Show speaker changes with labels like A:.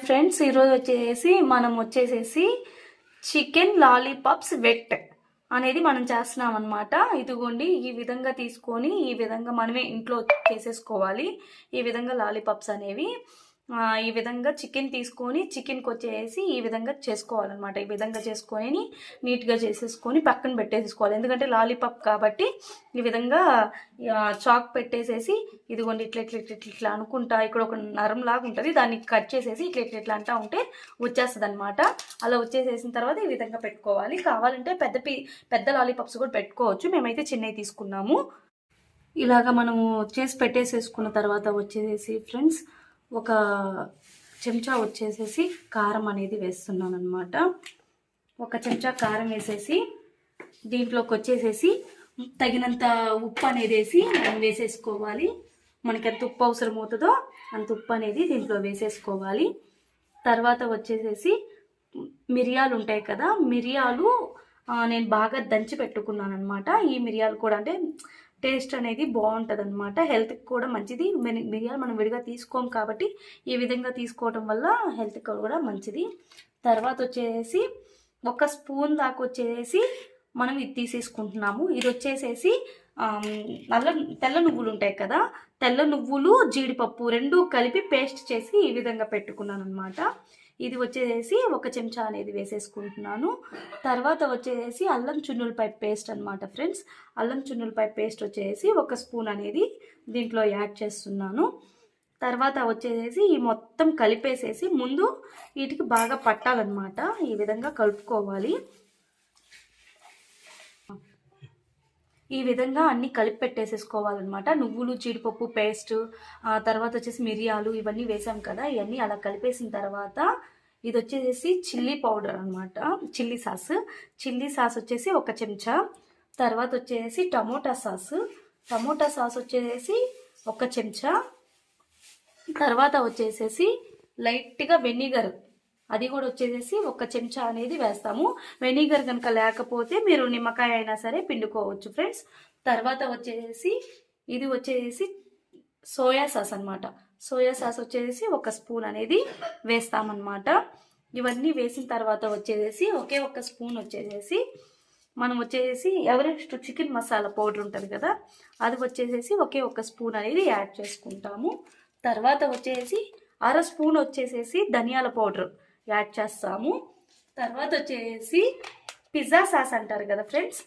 A: Friends, ఈరోజు వచ్చేసి మనం చికెన్ లాలీపాప్స్ వెట్ అనేది మనం చేస్తున్నాం అనమాట. ఇదిగోండి, ఈ విధంగా తీసుకొని ఈ విధంగా మనమే ఇంట్లో చేసేసుకోవాలి. ఈ విధంగా లాలీపాప్స్ అనేవి ఈ విధంగా చికెన్ తీసుకొని చికెన్కి వచ్చేసి ఈ విధంగా చేసుకోవాలన్నమాట. ఈ విధంగా చేసుకొని నీట్గా చేసేసుకొని పక్కన పెట్టేసుకోవాలి. ఎందుకంటే లాలీపాప్ కాబట్టి ఈ విధంగా చాక్ పెట్టేసేసి ఇదిగోండి ఇట్లా ఇట్లా ఇట్లా ఇట్లా అనుకుంటా ఇక్కడ ఒక నరం లాగా ఉంటుంది, దాన్ని కట్ చేసేసి ఇట్లా ఇట్లా ఇట్లా అంటా ఉంటే వచ్చేస్తుంది అనమాట. అలా వచ్చేసేసిన తర్వాత ఈ విధంగా పెట్టుకోవాలి. కావాలంటే పెద్ద లాలీపాప్స్ కూడా పెట్టుకోవచ్చు. మేమైతే చిన్నవి తీసుకున్నాము. ఇలాగా మనము చేసి పెట్టేసేసుకున్న తర్వాత వచ్చేసి ఫ్రెండ్స్, ఒక చెంచా వచ్చేసేసి కారం అనేది వేస్తున్నాను అనమాట. ఒక చెంచా కారం వేసేసి దీంట్లోకి వచ్చేసేసి తగినంత ఉప్పు అనేది వేసి మనం వేసేసుకోవాలి. మనకి ఎంత ఉప్పు అవసరం అవుతుందో అంత ఉప్పు అనేది దీంట్లో వేసేసుకోవాలి. తర్వాత వచ్చేసేసి మిరియాలు ఉంటాయి కదా, మిరియాలు నేను బాగా దంచి పెట్టుకున్నాను అనమాట. ఈ మిరియాలు కూడా అంటే టేస్ట్ అనేది బాగుంటుంది అనమాట, హెల్త్కి కూడా మంచిది. మిరియాలు మనం విడిగా తీసుకోం కాబట్టి ఈ విధంగా తీసుకోవడం వల్ల హెల్త్కి కూడా మంచిది. తర్వాత వచ్చేసి ఒక స్పూన్ దాకా వచ్చేసి మనం ఇది తీసేసుకుంటున్నాము. ఇది వచ్చేసేసి తెల్ల నువ్వులు ఉంటాయి కదా, తెల్ల నువ్వులు జీడిపప్పు రెండు కలిపి పేస్ట్ చేసి ఈ విధంగా పెట్టుకున్నాను అనమాట. ఇది వచ్చేసి ఒక చెంచా అనేది వేసేసుకుంటున్నాను. తర్వాత వచ్చేసి అల్లం చున్నులపాయ పేస్ట్ అనమాట ఫ్రెండ్స్. అల్లం చున్నులపాయ పేస్ట్ వచ్చేసి ఒక స్పూన్ అనేది దీంట్లో యాడ్ చేస్తున్నాను. తర్వాత వచ్చేసి ఈ మొత్తం కలిపేసేసి ముందు వీటికి బాగా పట్టాలన్నమాట. ఈ విధంగా కలుపుకోవాలి. ఈ విధంగా అన్నీ కలిపి పెట్టేసేసుకోవాలన్నమాట. నువ్వులు జీడిపప్పు పేస్ట్, తర్వాత వచ్చేసి మిరియాలు ఇవన్నీ వేసాం కదా, ఇవన్నీ అలా కలిపేసిన తర్వాత ఇది వచ్చేసి చిల్లీ పౌడర్ అనమాట, చిల్లీ సాస్ వచ్చేసి ఒక చెంచా. తర్వాత వచ్చేసి టమోటా సాస్ వచ్చేసి ఒక చెంచా. తర్వాత వచ్చేసేసి లైట్గా వెనిగర్, అది కూడా వచ్చేసేసి ఒక చెంచా అనేది వేస్తాము. వెనిగర్ కనుక లేకపోతే మీరు నిమ్మకాయ అయినా సరే పిండుకోవచ్చు ఫ్రెండ్స్. తర్వాత వచ్చేసి ఇది వచ్చేసి సోయా సాస్ అనమాట. సోయా సాస్ వచ్చేసి ఒక స్పూన్ అనేది వేస్తామన్నమాట. ఇవన్నీ వేసిన తర్వాత వచ్చేసి ఒకే ఒక స్పూన్ వచ్చేసి మనం వచ్చేసి ఎవరెస్ట్ చికెన్ మసాలా పౌడర్ ఉంటుంది కదా, అది వచ్చేసి ఒకే ఒక స్పూన్ అనేది యాడ్ చేసుకుంటాము. తర్వాత వచ్చేసి అర స్పూన్ వచ్చేసేసి ధనియాల పౌడర్ యాడ్ చేస్తాము. తర్వాత వచ్చేసి పిజ్జా సాస్ అంటారు కదా ఫ్రెండ్స్,